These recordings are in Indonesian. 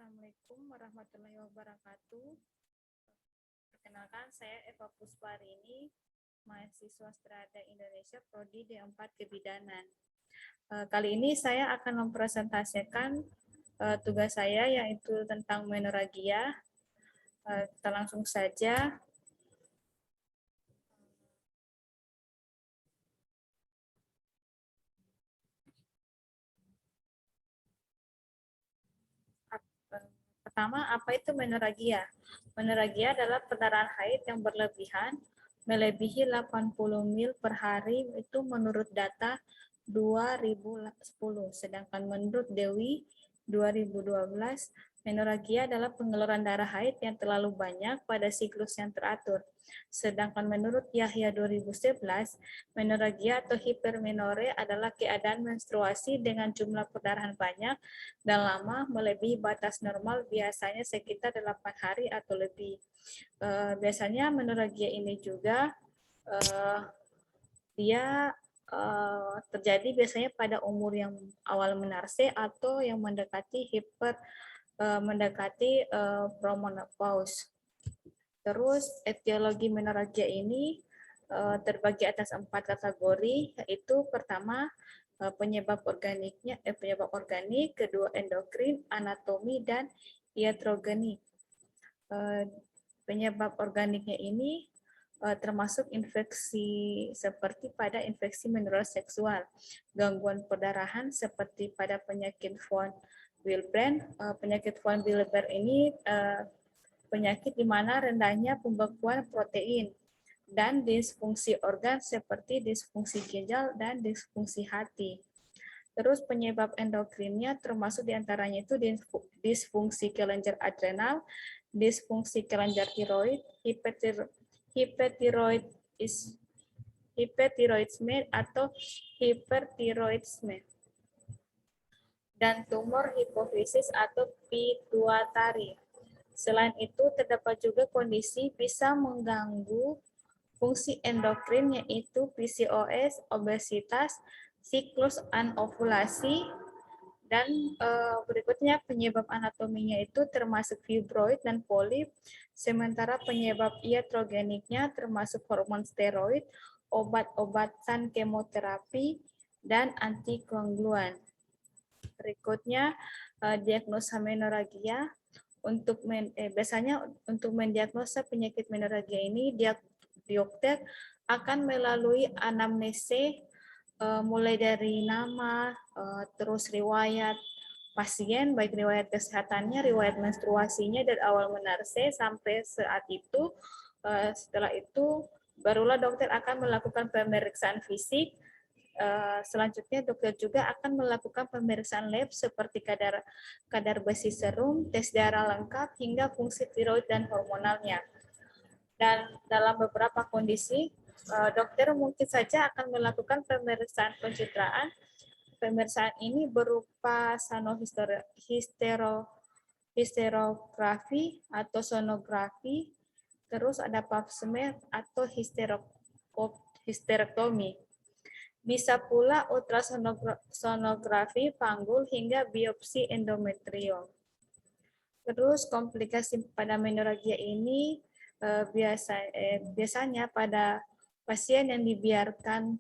Assalamualaikum warahmatullahi wabarakatuh. Perkenalkan, saya Eva Pusparini, mahasiswa Strada Indonesia Prodi D4 Kebidanan. Kali ini saya akan mempresentasikan tugas saya, yaitu tentang menorrhagia. Kita langsung saja. Pertama, apa itu menorrhagia? Menorrhagia adalah perdarahan haid yang berlebihan, melebihi 80 mil per hari itu menurut data 2010. Sedangkan menurut Dewi 2012, menorrhagia adalah pengeluaran darah haid yang terlalu banyak pada siklus yang teratur. Sedangkan menurut Yahya 2011, menorrhagia atau hipermenore adalah keadaan menstruasi dengan jumlah perdarahan banyak dan lama melebihi batas normal, biasanya sekitar 8 hari atau lebih. Biasanya menorrhagia ini juga dia terjadi biasanya pada umur yang awal menarse atau yang mendekati premenopause. Terus etiologi menorrhagia ini terbagi atas 4 kategori, yaitu pertama penyebab organik, kedua endokrin, anatomi, dan iatrogenik. Penyebab organiknya ini termasuk infeksi seperti pada infeksi menular seksual, gangguan perdarahan seperti pada penyakit von Willebrand. Penyakit von Willebrand ini penyakit di mana rendahnya pembekuan protein, dan disfungsi organ seperti disfungsi ginjal dan disfungsi hati. Terus penyebab endokrinnya termasuk diantaranya itu disfungsi kelenjar adrenal, disfungsi kelenjar tiroid, hipertiroidisme atau hipertiroidisme, dan tumor hipofisis atau pituitari. Selain itu, terdapat juga kondisi bisa mengganggu fungsi endokrin, yaitu PCOS, obesitas, siklus anovulasi, dan berikutnya penyebab anatominya itu termasuk fibroid dan polip, sementara penyebab iatrogeniknya termasuk hormon steroid, obat-obatan kemoterapi, dan antikoagulan. Berikutnya diagnosa menorrhagia. Biasanya untuk mendiagnosa penyakit menorrhagia ini, dokter akan melalui anamnese mulai dari nama, terus riwayat pasien, baik riwayat kesehatannya, riwayat menstruasinya dari awal menarse sampai saat itu. Setelah itu barulah dokter akan melakukan pemeriksaan fisik. Selanjutnya dokter juga akan melakukan pemeriksaan lab seperti kadar besi serum, tes darah lengkap, hingga fungsi tiroid dan hormonalnya. Dan dalam beberapa kondisi, dokter mungkin saja akan melakukan pemeriksaan pencitraan. Pemeriksaan ini berupa hysterografi atau sonografi, terus ada pap smear atau hysterektomi. Bisa pula ultrasonografi panggul hingga biopsi endometrium. Terus komplikasi pada menorrhagia ini biasanya pada pasien yang dibiarkan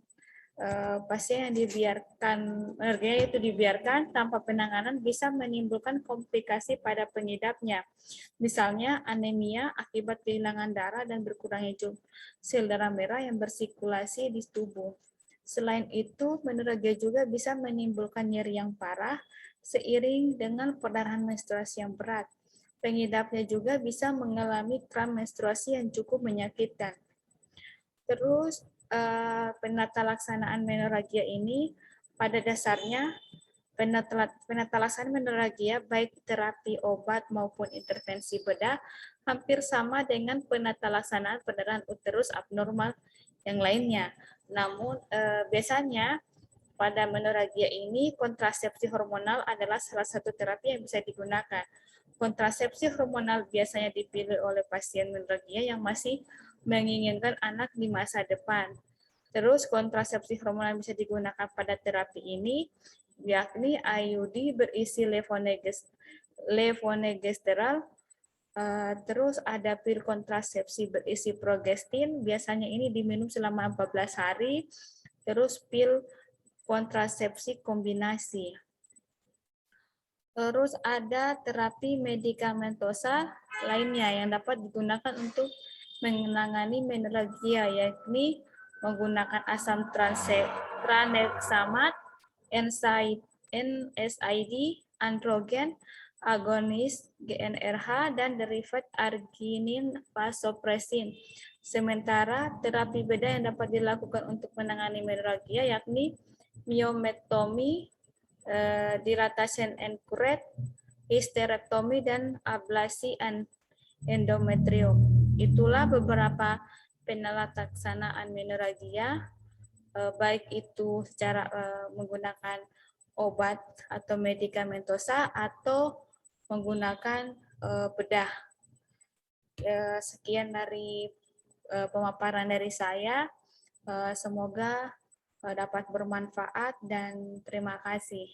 menorrhagia itu dibiarkan tanpa penanganan bisa menimbulkan komplikasi pada pengidapnya. Misalnya anemia akibat kehilangan darah dan berkurangnya sel darah merah yang bersirkulasi di tubuh. Selain itu, menorrhagia juga bisa menimbulkan nyeri yang parah seiring dengan perdarahan menstruasi yang berat. Pengidapnya juga bisa mengalami kram menstruasi yang cukup menyakitkan. Terus, penata laksanaan menorrhagia ini pada dasarnya penata laksanaan menorrhagia baik terapi obat maupun intervensi bedah hampir sama dengan penata laksanaan perdarahan uterus abnormal yang lainnya. Namun biasanya pada menorrhagia ini kontrasepsi hormonal adalah salah satu terapi yang bisa digunakan. Kontrasepsi hormonal biasanya dipilih oleh pasien menorrhagia yang masih menginginkan anak di masa depan. Terus kontrasepsi hormonal bisa digunakan pada terapi ini yakni IUD berisi levonorgestrel. Terus ada pil kontrasepsi berisi progestin, biasanya ini diminum selama 14 hari. Terus pil kontrasepsi kombinasi. Terus ada terapi medikamentosa lainnya yang dapat digunakan untuk menangani menorragia, yakni menggunakan asam tranexamat, NSAID, androgen, agonis GnRH, dan derivat arginin vasopressin. Sementara terapi beda yang dapat dilakukan untuk menangani menorragia yakni myomectomy, dilatation and curette, hysterektomi, dan ablasi endometrium. Itulah beberapa penelaksanaan menorragia, baik itu secara menggunakan obat atau medikamentosa atau menggunakan bedah. Sekian dari pemaparan dari saya. Semoga dapat bermanfaat dan terima kasih.